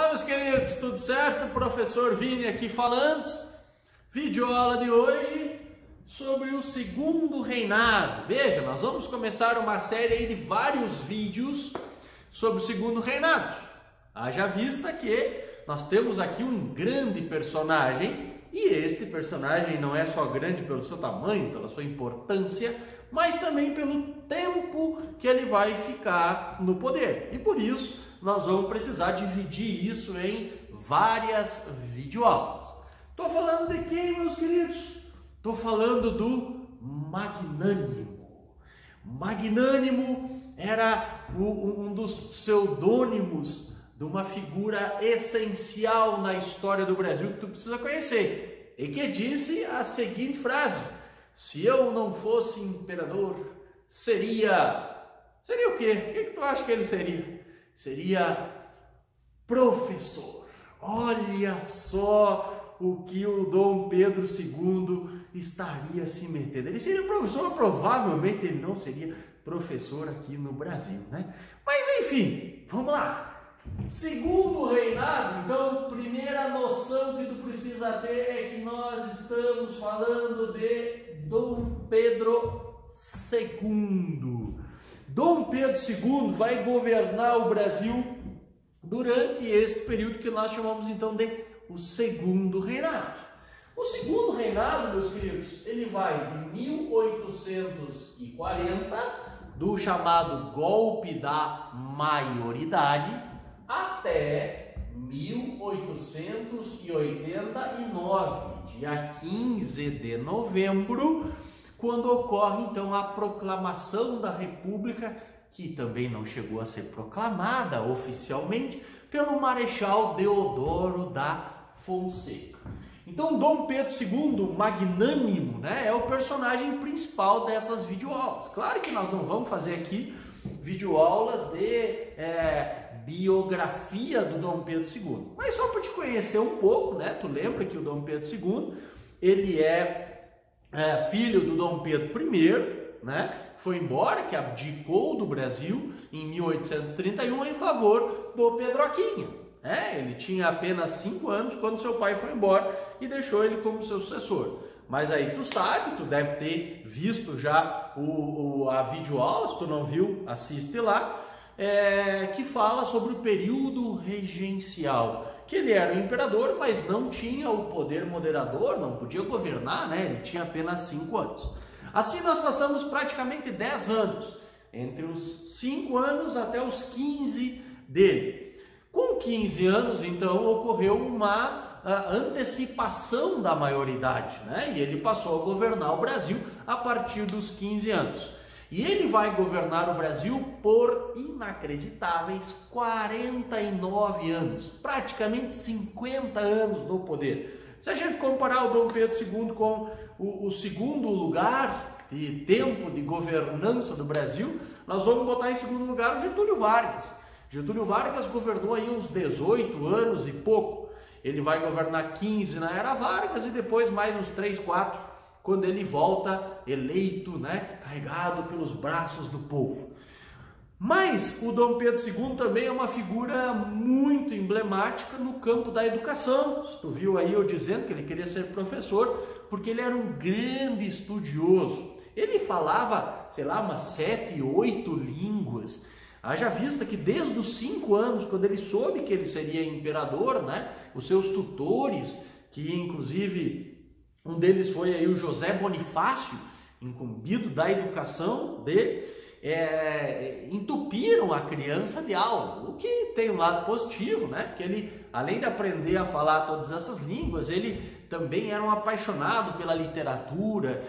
Fala, meus queridos, tudo certo? Professor Vini aqui falando. Videoaula de hoje sobre o segundo reinado. Veja, nós vamos começar uma série aí de vários vídeos sobre o segundo reinado. Haja vista que nós temos aqui um grande personagem, e este personagem não é só grande pelo seu tamanho, pela sua importância, mas também pelo tempo que ele vai ficar no poder. E por isso nós vamos precisar dividir isso em várias videoaulas. Estou falando de quem, meus queridos? Estou falando do Magnânimo. Magnânimo era um dos pseudônimos de uma figura essencial na história do Brasil que tu precisa conhecer, e que disse a seguinte frase: se eu não fosse imperador, seria o quê? O que tu acha que ele seria? Seria professor. Olha só o que o Dom Pedro II estaria se metendo. Ele seria professor, provavelmente ele não seria professor aqui no Brasil, né? Mas enfim, vamos lá. Segundo reinado, então, primeira noção que tu precisa ter é que nós estamos falando de Dom Pedro II. Dom Pedro II vai governar o Brasil durante este período que nós chamamos então de o segundo reinado. O segundo reinado, meus queridos, ele vai de 1840, do chamado golpe da maioridade, até 1889, dia 15 de novembro, quando ocorre então a proclamação da República, que também não chegou a ser proclamada oficialmente, pelo Marechal Deodoro da Fonseca. Então Dom Pedro II, Magnânimo, né, é o personagem principal dessas videoaulas. Claro que nós não vamos fazer aqui videoaulas de biografia do Dom Pedro II, mas só para te conhecer um pouco, né? Tu lembra que o Dom Pedro II, ele é filho do Dom Pedro I, né? Foi embora, que abdicou do Brasil em 1831 em favor do Pedroquinha. Ele tinha apenas 5 anos quando seu pai foi embora e deixou ele como seu sucessor. Mas aí tu sabe, tu deve ter visto já a videoaula, se tu não viu, assiste lá, que fala sobre o período regencial, que ele era o imperador, mas não tinha o poder moderador, não podia governar, né? Ele tinha apenas 5 anos. Assim nós passamos praticamente 10 anos, entre os 5 anos até os 15 dele. Com 15 anos, então, ocorreu uma antecipação da maioridade, né? E ele passou a governar o Brasil a partir dos 15 anos. E ele vai governar o Brasil por inacreditáveis 49 anos, praticamente 50 anos no poder. Se a gente comparar o Dom Pedro II com o segundo lugar de tempo de governança do Brasil, nós vamos botar em segundo lugar o Getúlio Vargas. Getúlio Vargas governou aí uns 18 anos e pouco. Ele vai governar 15 na era Vargas e depois mais uns 3, 4 quando ele volta eleito, né, carregado pelos braços do povo. Mas o Dom Pedro II também é uma figura muito emblemática no campo da educação. Tu viu aí eu dizendo que ele queria ser professor, porque ele era um grande estudioso. Ele falava, sei lá, umas 7, 8 línguas. Haja vista que desde os 5 anos, quando ele soube que ele seria imperador, né, os seus tutores, que inclusive um deles foi aí o José Bonifácio, incumbido da educação dele, entupiram a criança de aula, o que tem um lado positivo, né? Porque ele, além de aprender a falar todas essas línguas, ele também era um apaixonado pela literatura.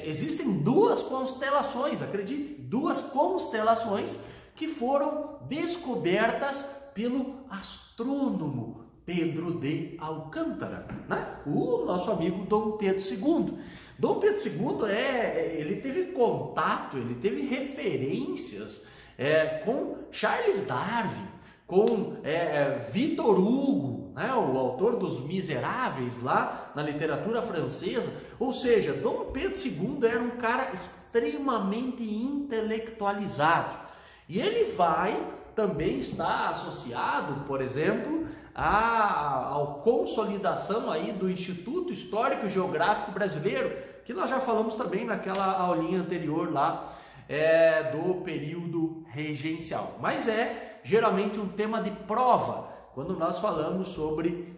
Existem 2 constelações, acredite, 2 constelações que foram descobertas pelo astrônomo Pedro de Alcântara, né? O nosso amigo Dom Pedro II. Dom Pedro II ele teve contato, ele teve referências com Charles Darwin, com Victor Hugo, né? O autor dos Miseráveis lá na literatura francesa. Ou seja, Dom Pedro II era um cara extremamente intelectualizado. E ele vai também está associado, por exemplo, à consolidação aí do Instituto Histórico e Geográfico Brasileiro, que nós já falamos também naquela aulinha anterior lá do período regencial. Mas é geralmente um tema de prova quando nós falamos sobre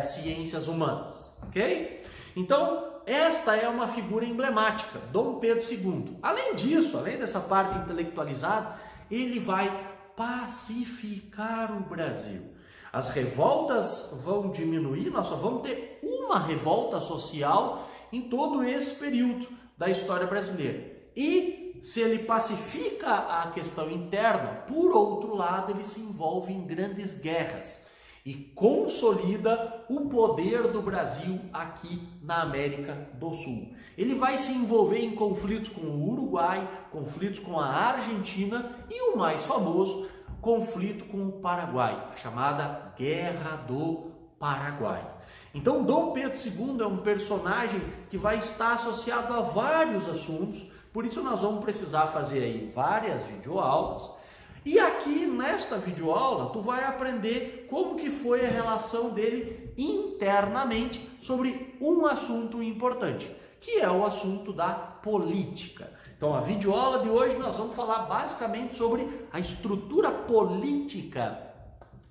ciências humanas, ok? Então, esta é uma figura emblemática, Dom Pedro II. Além disso, além dessa parte intelectualizada, ele vai pacificar o Brasil. As revoltas vão diminuir, nós só vamos ter uma revolta social em todo esse período da história brasileira. E se ele pacifica a questão interna, por outro lado, ele se envolve em grandes guerras e consolida o poder do Brasil aqui na América do Sul. Ele vai se envolver em conflitos com o Uruguai, conflitos com a Argentina e o mais famoso, conflito com o Paraguai, a chamada Guerra do Paraguai. Então, Dom Pedro II é um personagem que vai estar associado a vários assuntos, por isso nós vamos precisar fazer aí várias videoaulas. E aqui nesta videoaula tu vai aprender como que foi a relação dele internamente sobre um assunto importante, que é o assunto da política. Então a videoaula de hoje nós vamos falar basicamente sobre a estrutura política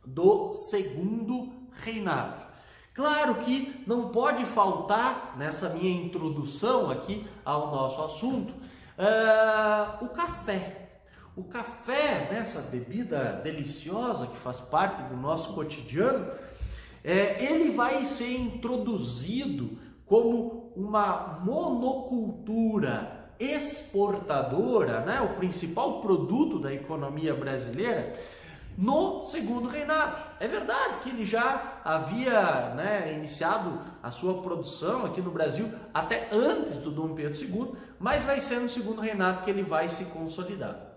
do Segundo Reinado. Claro que não pode faltar nessa minha introdução aqui ao nosso assunto o café. O café, né, essa bebida deliciosa que faz parte do nosso cotidiano, ele vai ser introduzido como uma monocultura exportadora, né, o principal produto da economia brasileira, no Segundo Reinado. É verdade que ele já havia, né, iniciado a sua produção aqui no Brasil até antes do Dom Pedro II, mas vai ser no Segundo Reinado que ele vai se consolidar.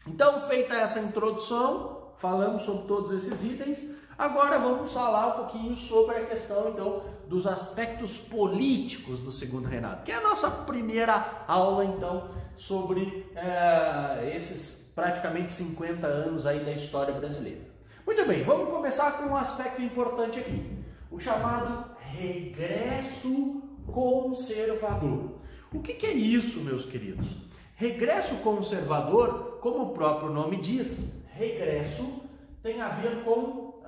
Então, feita essa introdução, falamos sobre todos esses itens, agora vamos falar um pouquinho sobre a questão, então, dos aspectos políticos do Segundo Reinado, que é a nossa primeira aula, então, sobre esses praticamente 50 anos aí da história brasileira. Muito bem, vamos começar com um aspecto importante aqui, o chamado regresso conservador. O que é isso, meus queridos? Regresso conservador, como o próprio nome diz, regresso tem a ver com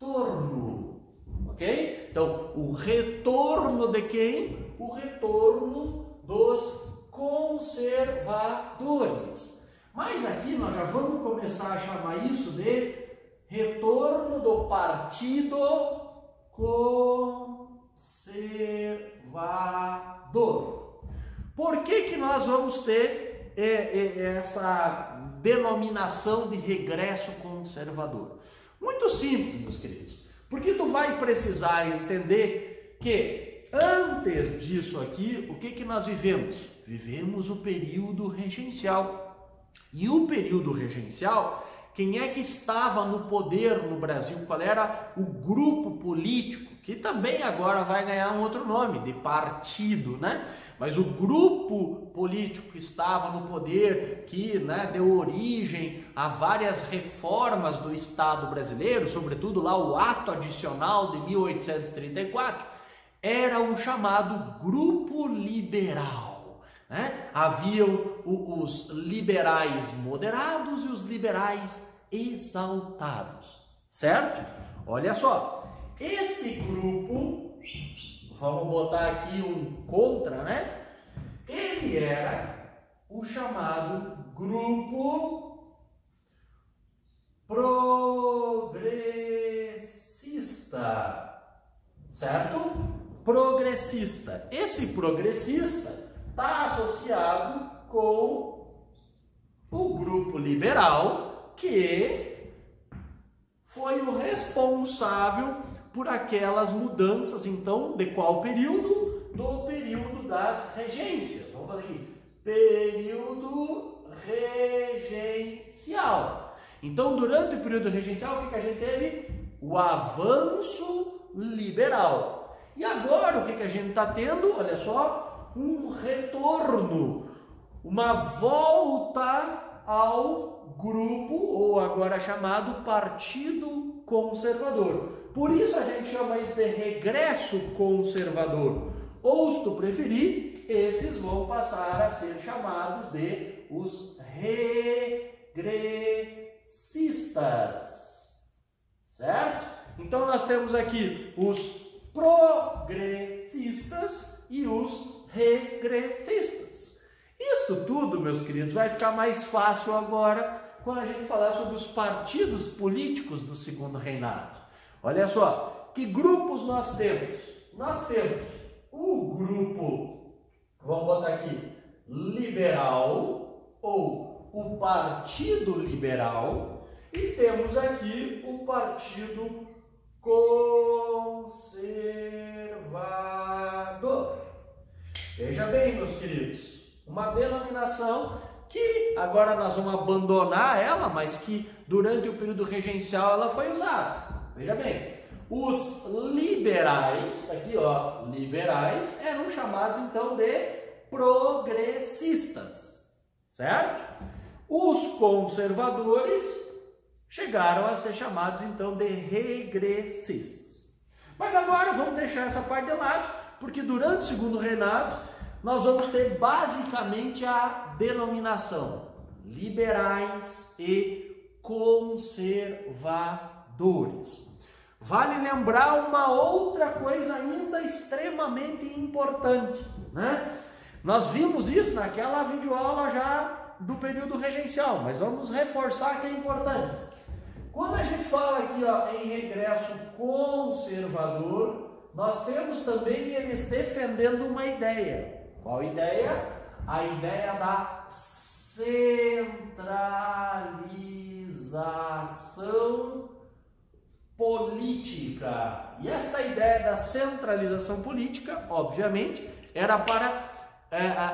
retorno, ok? Então, o retorno de quem? O retorno dos conservadores. Mas aqui nós já vamos começar a chamar isso de retorno do Partido Conservador. Por que nós vamos ter essa denominação de regresso conservador? Muito simples, meus queridos. Porque tu vai precisar entender que antes disso aqui, o que nós vivemos? Vivemos o período regencial. E o período regencial, quem é que estava no poder no Brasil? Qual era o grupo político? Que também agora vai ganhar um outro nome, de partido, né? Mas o grupo político que estava no poder, que, né, deu origem a várias reformas do Estado brasileiro, sobretudo lá o Ato Adicional de 1834, era o chamado Grupo Liberal, né? Haviam os liberais moderados e os liberais exaltados, certo? Olha só, este grupo, vamos botar aqui um contra, né? Ele era o chamado grupo progressista, certo? Progressista. Esse progressista está associado com o grupo liberal, que foi o responsável por aquelas mudanças, então, de qual período? Do período das regências. Vamos falar aqui, período regencial. Então, durante o período regencial, o que a gente teve? O avanço liberal. E agora, o que a gente está tendo? Olha só, um retorno, uma volta ao grupo, ou agora chamado Partido Conservador. Por isso a gente chama isso de regresso conservador. Ou, se tu preferir, esses vão passar a ser chamados de os regressistas. Certo? Então nós temos aqui os progressistas e os regressistas. Isso tudo, meus queridos, vai ficar mais fácil agora quando a gente falar sobre os partidos políticos do Segundo Reinado. Olha só, que grupos nós temos? Nós temos o grupo, vamos botar aqui, liberal, ou o Partido Liberal, e temos aqui o Partido Conservador. Veja bem, meus queridos, uma denominação que agora nós vamos abandonar ela, mas que durante o período regencial ela foi usada. Veja bem, os liberais, aqui ó, liberais, eram chamados então de progressistas, certo? Os conservadores chegaram a ser chamados então de regressistas. Mas agora vamos deixar essa parte de lado, porque durante o Segundo Reinado nós vamos ter basicamente a denominação liberais e conservadores. Vale lembrar uma outra coisa ainda extremamente importante, né? Nós vimos isso naquela videoaula já do período regencial, mas vamos reforçar que é importante. Quando a gente fala aqui ó, em regresso conservador, nós temos também eles defendendo uma ideia. Qual ideia? A ideia da centralização política. E esta ideia da centralização política, obviamente, era para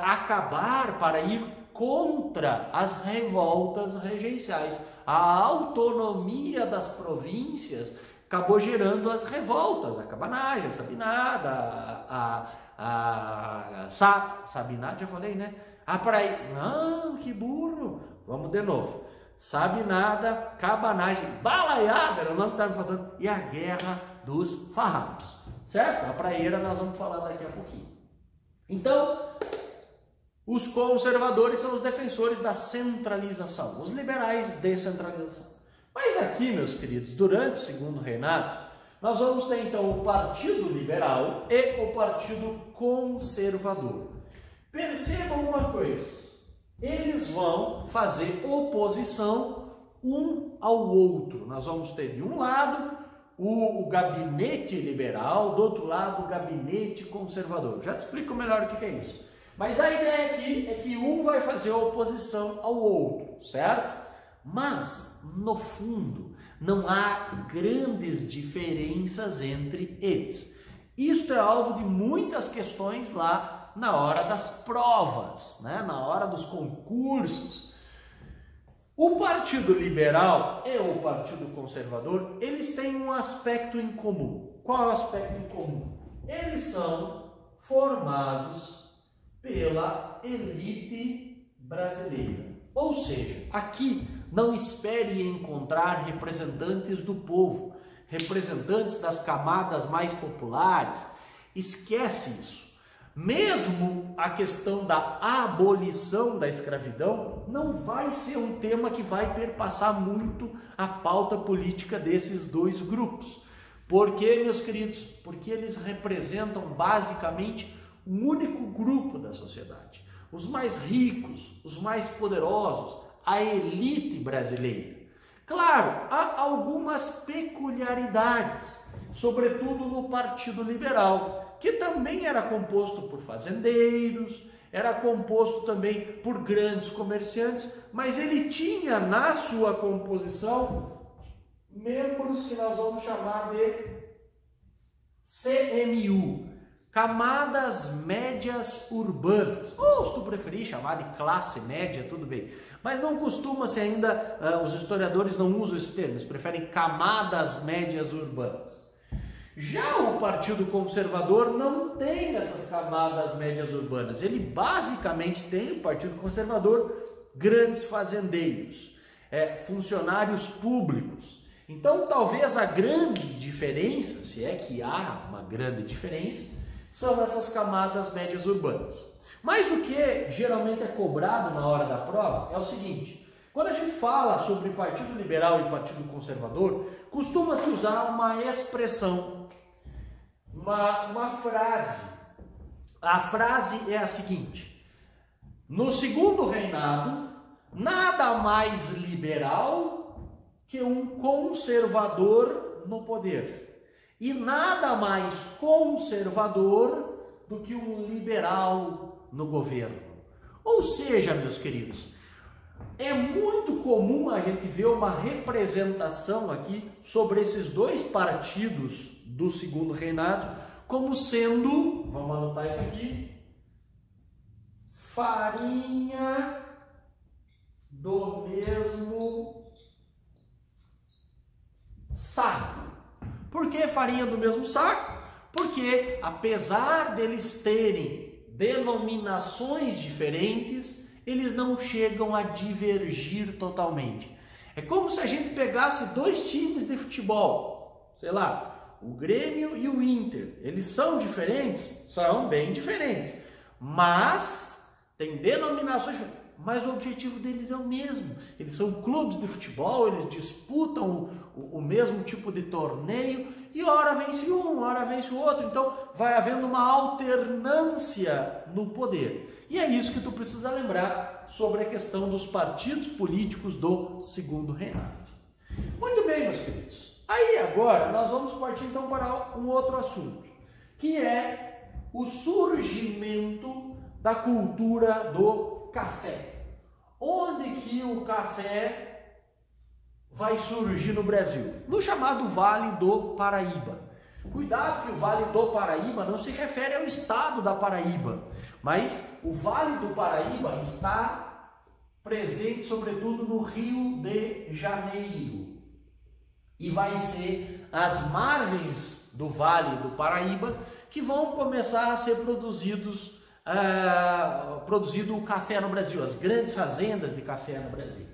acabar, para ir contra as revoltas regenciais. A autonomia das províncias acabou gerando as revoltas, a cabanagem, a sabinada, sabinada, já falei, né? A praia, não, que burro, vamos de novo. Sabinada, cabanagem, balaiada, era o nome que estava me faltando, e a guerra dos farrapos, certo? A praieira nós vamos falar daqui a pouquinho. Então, os conservadores são os defensores da centralização, os liberais, descentralização. Mas aqui, meus queridos, durante o Segundo Reinado, nós vamos ter então o Partido Liberal e o Partido Conservador. Percebam uma coisa, eles vão fazer oposição um ao outro. Nós vamos ter de um lado o gabinete liberal, do outro lado o gabinete conservador. Já te explico melhor o que é isso. Mas a ideia aqui é que um vai fazer oposição ao outro, certo? Mas, no fundo, não há grandes diferenças entre eles. Isto é alvo de muitas questões lá na hora das provas, né? Na hora dos concursos. O Partido Liberal e o Partido Conservador, eles têm um aspecto em comum. Qual é o aspecto em comum? Eles são formados pela elite brasileira. Ou seja, aqui não espere encontrar representantes do povo, representantes das camadas mais populares. Esquece isso. Mesmo a questão da abolição da escravidão não vai ser um tema que vai perpassar muito a pauta política desses dois grupos. Por quê, meus queridos? Porque eles representam basicamente um único grupo da sociedade. Os mais ricos, os mais poderosos, a elite brasileira. Claro, há algumas peculiaridades, sobretudo no Partido Liberal, que também era composto por fazendeiros, era composto também por grandes comerciantes, mas ele tinha na sua composição membros que nós vamos chamar de CMU, camadas médias urbanas, ou se tu preferir chamar de classe média, tudo bem, mas não costuma-se ainda, os historiadores não usam esse termo, eles preferem camadas médias urbanas. Já o Partido Conservador não tem essas camadas médias urbanas, ele basicamente tem, o Partido Conservador, grandes fazendeiros, funcionários públicos. Então, talvez a grande diferença, se é que há uma grande diferença, são essas camadas médias urbanas. Mas o que geralmente é cobrado na hora da prova é o seguinte: quando a gente fala sobre Partido Liberal e Partido Conservador, costuma-se usar uma expressão, uma frase. A frase é a seguinte: no segundo reinado, nada mais liberal que um conservador no poder, e nada mais conservador do que um liberal no governo. Ou seja, meus queridos, é muito comum a gente ver uma representação aqui sobre esses dois partidos do segundo reinado como sendo, vamos anotar isso aqui, farinha do mesmo saco. Por que farinha do mesmo saco? Porque apesar deles terem denominações diferentes, eles não chegam a divergir totalmente. É como se a gente pegasse dois times de futebol, sei lá, o Grêmio e o Inter. Eles são diferentes? São bem diferentes, mas tem denominações diferentes. Mas o objetivo deles é o mesmo. Eles são clubes de futebol, eles disputam o mesmo tipo de torneio e ora vence um, ora vence o outro. Então vai havendo uma alternância no poder. E é isso que tu precisa lembrar sobre a questão dos partidos políticos do segundo reinado. Muito bem, meus queridos. Aí agora nós vamos partir então para um outro assunto, que é o surgimento da cultura do café. Onde que o café vai surgir no Brasil? No chamado Vale do Paraíba. Cuidado que o Vale do Paraíba não se refere ao estado da Paraíba, mas o Vale do Paraíba está presente sobretudo no Rio de Janeiro. E vai ser as margens do Vale do Paraíba que vão começar a ser produzido o café no Brasil, as grandes fazendas de café no Brasil.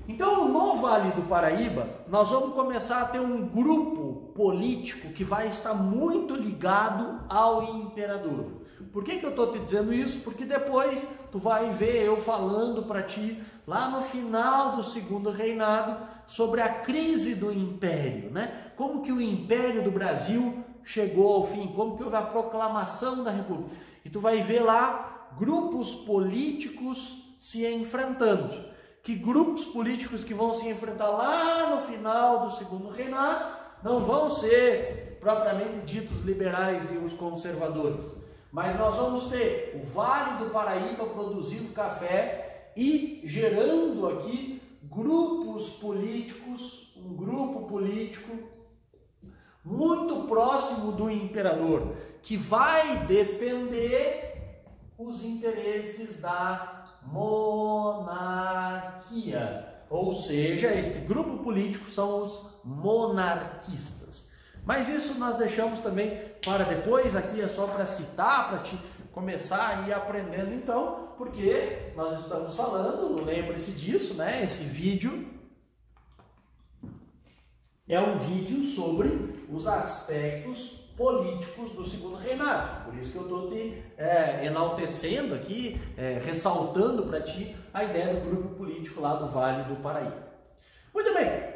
Então, no Vale do Paraíba, nós vamos começar a ter um grupo político que vai estar muito ligado ao imperador. Por que eu estou te dizendo isso? Porque depois tu vai ver eu falando para ti, lá no final do segundo reinado, sobre a crise do império, né? Como que o império do Brasil chegou ao fim, como que houve a proclamação da república. E tu vai ver lá grupos políticos se enfrentando. Que grupos políticos que vão se enfrentar lá no final do segundo reinado não vão ser propriamente ditos liberais e os conservadores. Mas nós vamos ter o Vale do Paraíba produzindo café e gerando aqui grupos políticos, um grupo político muito próximo do imperador, que vai defender os interesses da monarquia. Ou seja, este grupo político são os monarquistas. Mas isso nós deixamos também para depois, aqui é só para citar, para te começar a ir aprendendo então, porque nós estamos falando, lembre-se disso, né? Esse vídeo é um vídeo sobre os aspectos políticos do segundo reinado. Por isso que eu estou te enaltecendo aqui, ressaltando para ti a ideia do grupo político lá do Vale do Paraíba. Muito bem,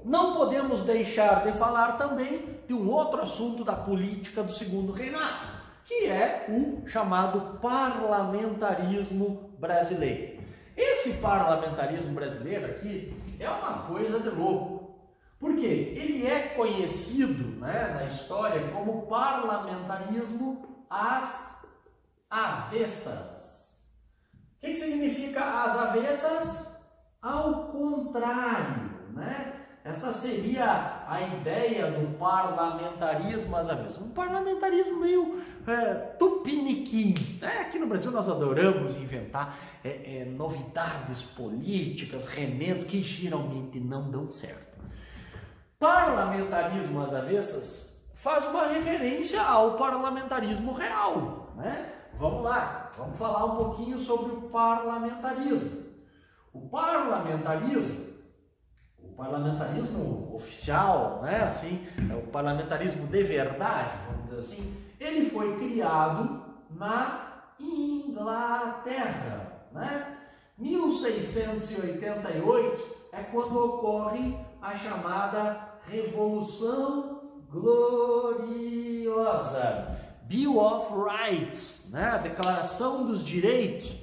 não podemos deixar de falar também de um outro assunto da política do segundo reinado, que é o chamado parlamentarismo brasileiro. Esse parlamentarismo brasileiro aqui é uma coisa de louco. Por quê? Ele é conhecido, né, na história como parlamentarismo às avessas. O que significa às avessas? Ao contrário, né? Essa seria a ideia do parlamentarismo às avessas. Um parlamentarismo meio tupiniquim. Né? Aqui no Brasil nós adoramos inventar novidades políticas, remendos que geralmente não dão certo. Parlamentarismo às avessas faz uma referência ao parlamentarismo real, né? Vamos lá. Vamos falar um pouquinho sobre o parlamentarismo. O parlamentarismo oficial, né, assim, é o parlamentarismo de verdade, vamos dizer assim, ele foi criado na Inglaterra, né? 1688 é quando ocorre a chamada Revolução Gloriosa, Bill of Rights, né? A Declaração dos Direitos.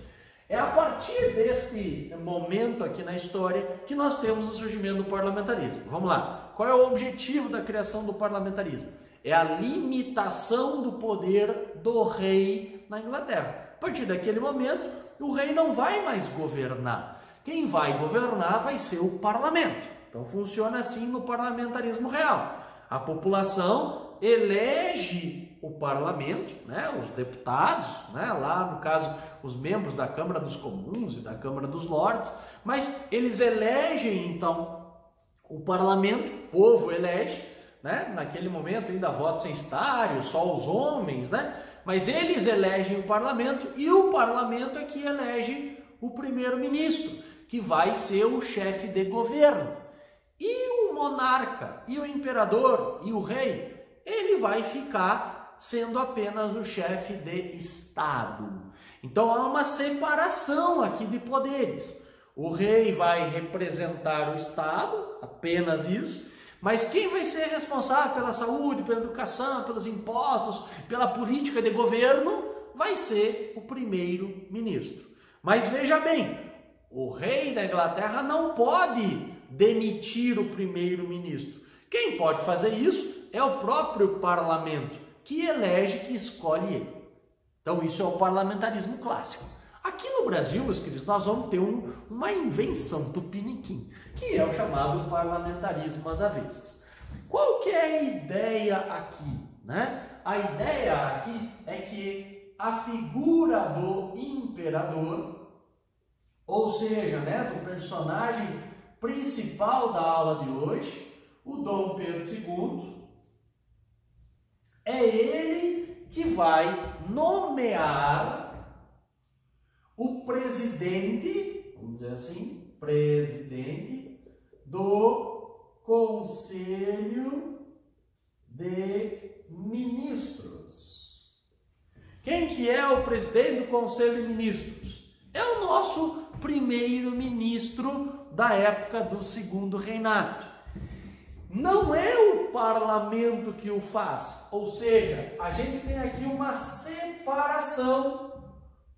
É a partir desse momento aqui na história que nós temos o surgimento do parlamentarismo. Vamos lá. Qual é o objetivo da criação do parlamentarismo? É a limitação do poder do rei na Inglaterra. A partir daquele momento, o rei não vai mais governar. Quem vai governar vai ser o parlamento. Então funciona assim no parlamentarismo real. A população elege o parlamento, né, os deputados, né, lá no caso os membros da Câmara dos Comuns e da Câmara dos Lordes, mas eles elegem então o parlamento, o povo elege, né, naquele momento ainda voto censitário, só os homens, né, mas eles elegem o parlamento e o parlamento é que elege o primeiro-ministro, que vai ser o chefe de governo. E o monarca, e o imperador, e o rei, ele vai ficar sendo apenas o chefe de Estado. Então há uma separação aqui de poderes. O rei vai representar o Estado, apenas isso, mas quem vai ser responsável pela saúde, pela educação, pelos impostos, pela política de governo, vai ser o primeiro-ministro. Mas veja bem, o rei da Inglaterra não pode demitir o primeiro-ministro. Quem pode fazer isso é o próprio parlamento, que elege, que escolhe ele. Então isso é o parlamentarismo clássico. Aqui no Brasil, meus queridos, nós vamos ter uma invenção tupiniquim, que é o chamado parlamentarismo às avessas. Qual que é a ideia aqui, né? A ideia aqui é que a figura do imperador, ou seja, né, do personagem principal da aula de hoje, o Dom Pedro II, é ele que vai nomear o presidente, vamos dizer assim, presidente do Conselho de Ministros. Quem que é o presidente do Conselho de Ministros? É o nosso primeiro-ministro da época do Segundo Reinado. Não é o parlamento que o faz, ou seja, a gente tem aqui uma separação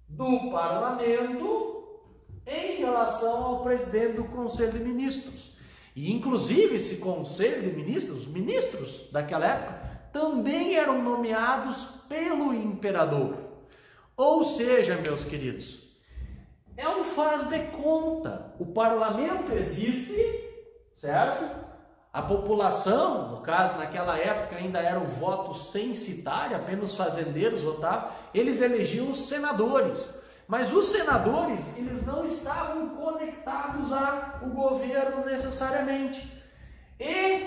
do parlamento em relação ao presidente do Conselho de Ministros. E inclusive esse Conselho de Ministros, os ministros daquela época, também eram nomeados pelo imperador. Ou seja, meus queridos, é um faz de conta. O parlamento existe, certo? A população, no caso, naquela época ainda era o voto censitário, apenas os fazendeiros votavam, eles elegiam os senadores. Mas os senadores, eles não estavam conectados ao governo necessariamente. E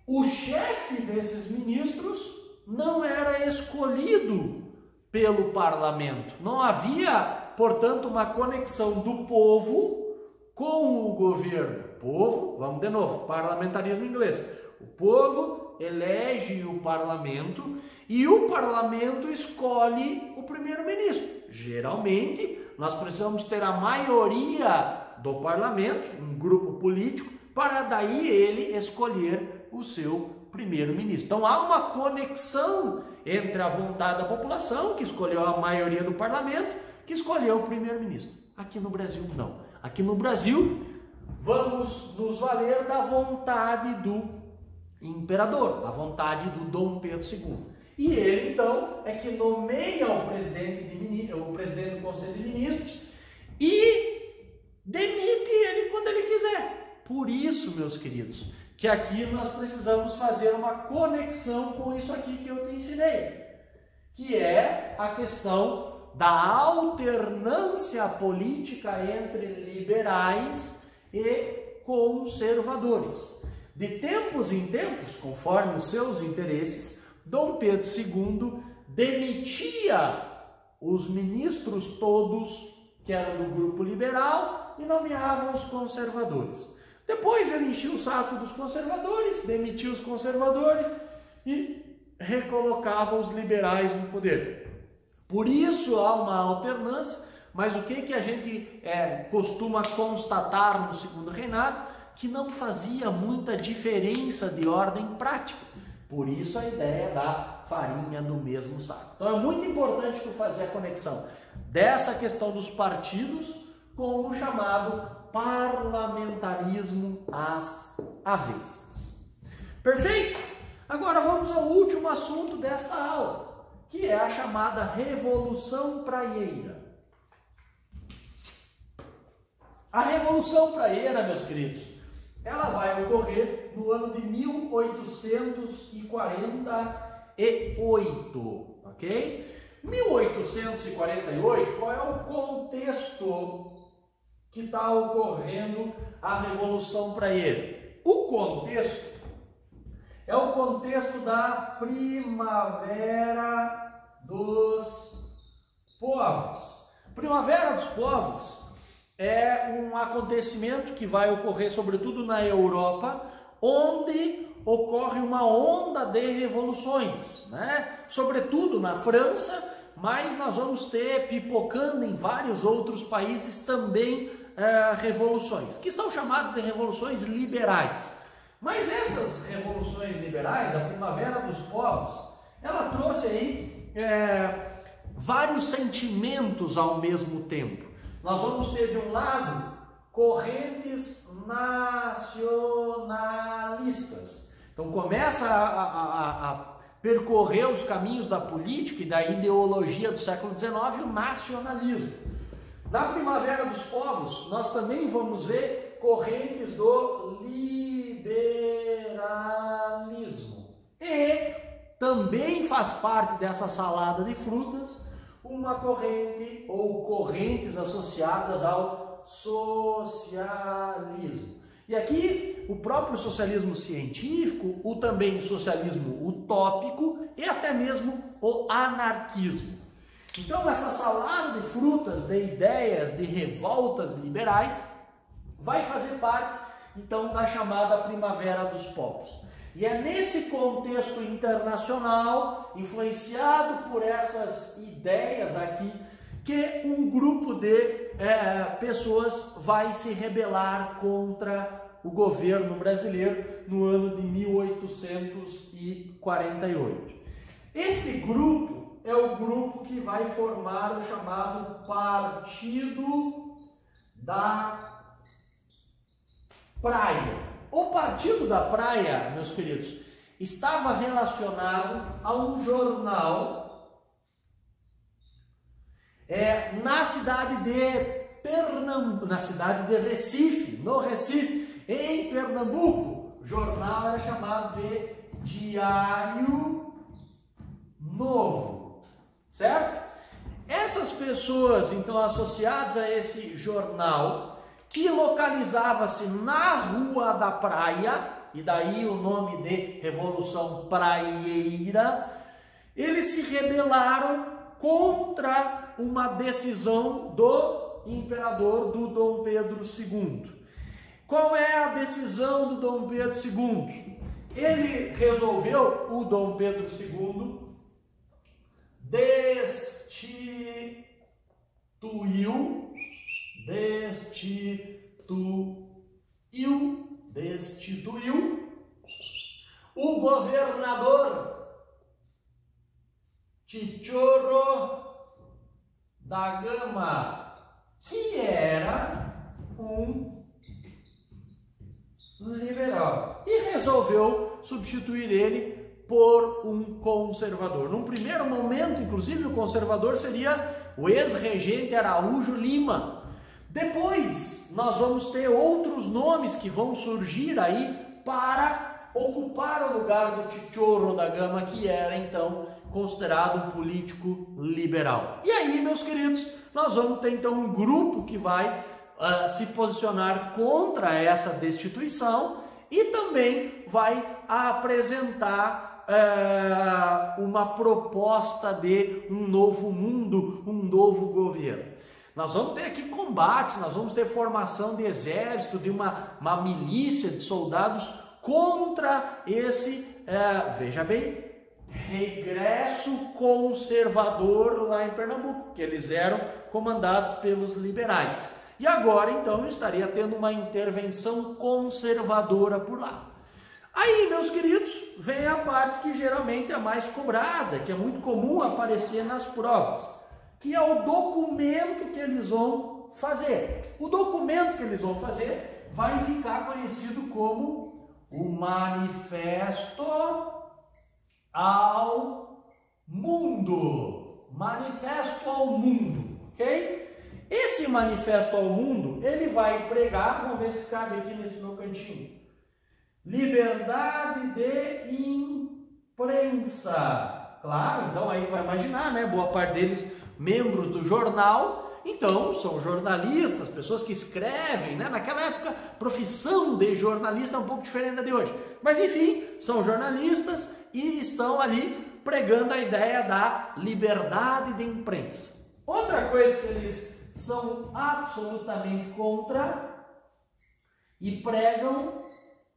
o chefe desses ministros não era escolhido pelo parlamento. Não havia, portanto, uma conexão do povo com o governo. Povo, vamos de novo, parlamentarismo inglês. O povo elege o parlamento e o parlamento escolhe o primeiro-ministro. Geralmente, nós precisamos ter a maioria do parlamento, um grupo político, para daí ele escolher o seu primeiro-ministro. Então há uma conexão entre a vontade da população, que escolheu a maioria do parlamento, que escolheu o primeiro-ministro. Aqui no Brasil, não. Aqui no Brasil, vamos nos valer da vontade do imperador, da vontade do Dom Pedro II. E ele, então, é que nomeia o presidente do Conselho de Ministros e demite ele quando ele quiser. Por isso, meus queridos, que aqui nós precisamos fazer uma conexão com isso aqui que eu te ensinei, que é a questão da alternância política entre liberais e conservadores. De tempos em tempos, conforme os seus interesses, Dom Pedro II demitia os ministros todos que eram do grupo liberal e nomeava os conservadores. Depois ele enchia o saco dos conservadores, demitia os conservadores e recolocava os liberais no poder. Por isso há uma alternância, mas o que a gente costuma constatar no segundo reinado? Que não fazia muita diferença de ordem prática. Por isso a ideia da farinha do mesmo saco. Então é muito importante tu fazer a conexão dessa questão dos partidos com o chamado parlamentarismo às avessas. Perfeito? Agora vamos ao último assunto desta aula, que é a chamada Revolução Praieira. A Revolução Praieira, meus queridos, ela vai ocorrer no ano de 1848, ok? 1848, qual é o contexto que está ocorrendo a Revolução Praieira? O contexto é o contexto da Primavera dos Povos. Primavera dos Povos é um acontecimento que vai ocorrer sobretudo na Europa, onde ocorre uma onda de revoluções, né? Sobretudo na França, mas nós vamos ter pipocando em vários outros países também revoluções, que são chamadas de revoluções liberais. Mas essas revoluções liberais, a Primavera dos Povos, ela trouxe aí vários sentimentos ao mesmo tempo. Nós vamos ter de um lado correntes nacionalistas. Então começa a percorrer os caminhos da política e da ideologia do século XIX, o nacionalismo. Na Primavera dos Povos, nós também vamos ver correntes do liberalismo. E também faz parte dessa salada de frutas uma corrente ou correntes associadas ao socialismo. E aqui o próprio socialismo científico, o também socialismo utópico e até mesmo o anarquismo. Então essa salada de frutas, de ideias, de revoltas liberais, vai fazer parte então da chamada Primavera dos Povos. E é nesse contexto internacional, influenciado por essas ideias aqui, que um grupo de pessoas vai se rebelar contra o governo brasileiro no ano de 1848. Esse grupo é o grupo que vai formar o chamado Partido da Praia. O Partido da Praia, meus queridos, estava relacionado a um jornal na cidade de Recife, no Recife, em Pernambuco. O jornal era chamado de Diário Novo, certo? Essas pessoas, então, associadas a esse jornal, que localizava-se na Rua da Praia, e daí o nome de Revolução Praieira, eles se rebelaram contra uma decisão do imperador, do Dom Pedro II. Qual é a decisão do Dom Pedro II? Ele resolveu, o Dom Pedro II, destituiu o governador Chichorro da Gama, que era um liberal, e resolveu substituir ele por um conservador. Num primeiro momento, inclusive, o conservador seria o ex-regente Araújo Lima. Depois, nós vamos ter outros nomes que vão surgir aí para ocupar o lugar do Chichorro da Gama, que era, então, considerado um político liberal. E aí, meus queridos, nós vamos ter, então, um grupo que vai se posicionar contra essa destituição e também vai apresentar uma proposta de um novo mundo, um novo governo. Nós vamos ter aqui combates, nós vamos ter formação de exército, de uma milícia de soldados contra esse, veja bem, regresso conservador lá em Pernambuco, que eles eram comandados pelos liberais. E agora, então, estaria tendo uma intervenção conservadora por lá. Aí, meus queridos, vem a parte que geralmente é a mais cobrada, que é muito comum aparecer nas provas, que é o documento que eles vão fazer. O documento que eles vão fazer vai ficar conhecido como o Manifesto ao Mundo. Manifesto ao Mundo, ok? Esse Manifesto ao Mundo, ele vai pregar, vamos ver se cabe aqui nesse meu cantinho, liberdade de imprensa. Claro, então aí vai imaginar, né? Boa parte deles membros do jornal, então são jornalistas, pessoas que escrevem, né? Naquela época, profissão de jornalista é um pouco diferente da de hoje. Mas enfim, são jornalistas e estão ali pregando a ideia da liberdade de imprensa. Outra coisa que eles são absolutamente contra e pregam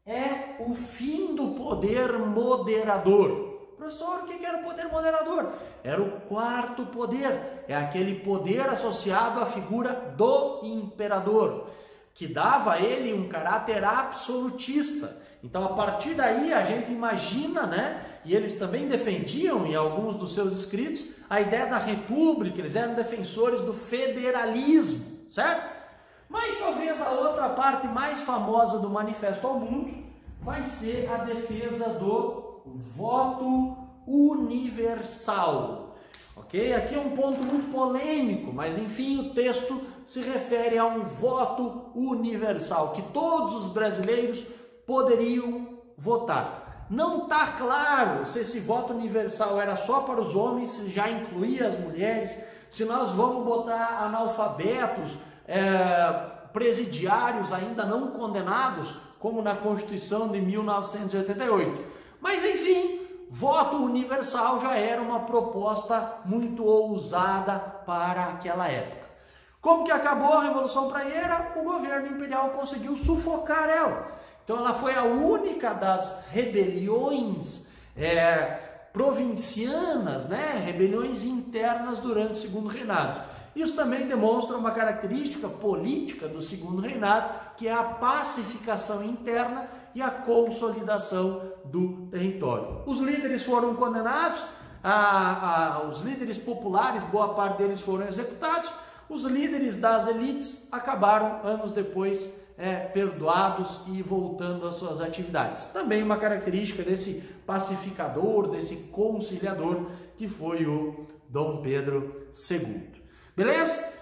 é o fim do poder moderador. Professor, o que era o poder moderador? Era o quarto poder, é aquele poder associado à figura do imperador, que dava a ele um caráter absolutista. Então, a partir daí, a gente imagina, né? E eles também defendiam, em alguns dos seus escritos, a ideia da república, eles eram defensores do federalismo, certo? Mas talvez a outra parte mais famosa do Manifesto ao Mundo vai ser a defesa do voto universal. Ok? Aqui é um ponto muito polêmico, mas enfim, o texto se refere a um voto universal, que todos os brasileiros poderiam votar. Não está claro se esse voto universal era só para os homens, se já incluía as mulheres, se nós vamos botar analfabetos, presidiários ainda não condenados, como na Constituição de 1988. Mas enfim, voto universal já era uma proposta muito ousada para aquela época. Como que acabou a Revolução Praieira? O governo imperial conseguiu sufocar ela. Então ela foi a única das rebeliões provincianas, né? Rebeliões internas durante o Segundo Reinado. Isso também demonstra uma característica política do Segundo Reinado, que é a pacificação interna e a consolidação do território. Os líderes foram condenados, os líderes populares, boa parte deles foram executados, os líderes das elites acabaram, anos depois, perdoados e voltando às suas atividades. Também uma característica desse pacificador, desse conciliador, que foi o Dom Pedro II. Beleza?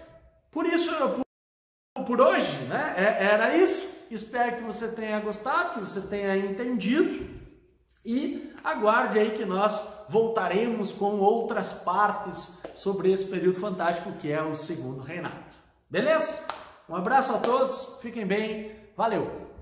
Por isso, por hoje, né? Era isso. Espero que você tenha gostado, que você tenha entendido e aguarde aí que nós voltaremos com outras partes sobre esse período fantástico que é o Segundo Reinado. Beleza? Um abraço a todos, fiquem bem, valeu!